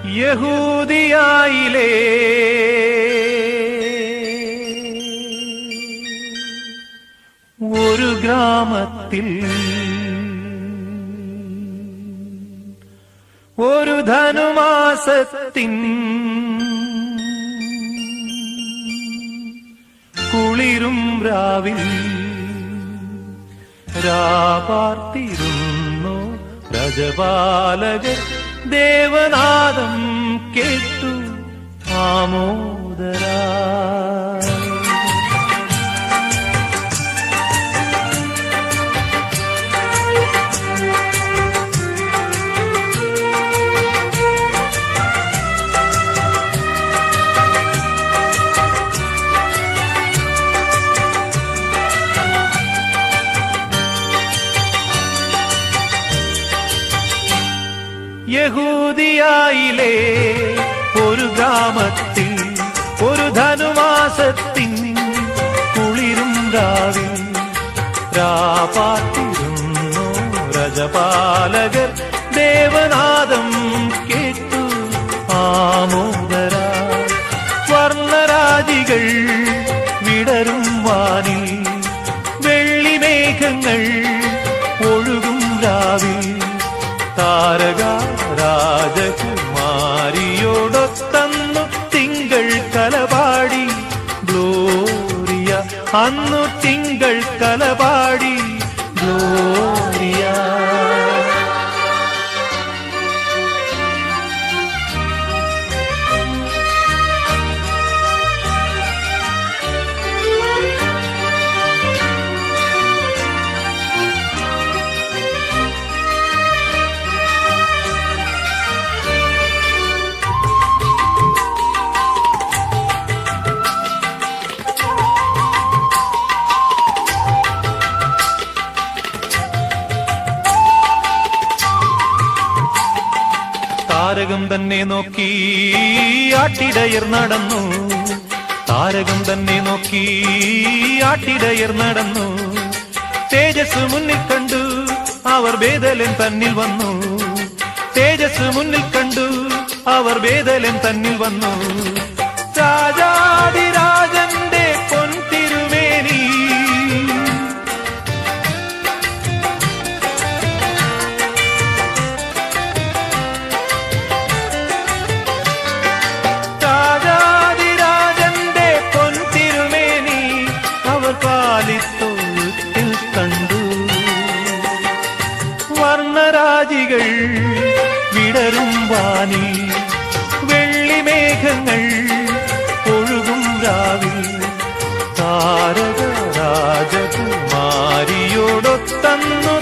യഹൂദിയായിലെ ഒരു ഗ്രാമത്തിൽ ഒരു ധനുമാസത്തിൻ കുളിരും രാവിൽ രാപാർത്തിരുന്നു രജപാലകർ ദേവനാദം കേട്ടു ആമോദരാ. യഹൂദിയായിലെ ഒരു ഗ്രാമത്തിൽ ഒരു ധനുമാസത്തിൻ കുളിരും രാവിൽ രാപാർത്തിരുന്നു രജപാലകർ ദേവനാദം കേട്ടു ആമോദരാ. വർണ്ണരാജികൾ വിടരും വാനിൽ വെള്ളിമേഘങ്ങൾ ഒഴുകും രാവിൽ താരക രാജകുമാരിയോടൊത്തന്നു തിങ്കൾ കലപാടി ഗ്ലോറിയ. അന്നു തിങ്കൾ കലപാടി ഗ്ലോറിയ. താരകം തന്നെ നോക്കി ആട്ടിടയർ നടന്നു. താരകം തന്നെ നോക്കി ആട്ടിടയർ നടന്നു. തേജസ് മുന്നിൽ കണ്ടു അവർ ബേഥലേം തന്നിൽ വന്നു. തേജസ് മുന്നിൽ കണ്ടു അവർ ബേഥലേം തന്നിൽ വന്നു. രാജാതിരാജന്റെ പൊൻതിരുമേനി പാലിത്തൊഴുത്തിൽ കണ്ടു. വർണ്ണരാജികൾ വിടരും വാനിൽ വെള്ളിമേഘങ്ങൾ ഒഴുകും രാവിൽ താരക രാജകുമാരിയോടൊത്തന്നു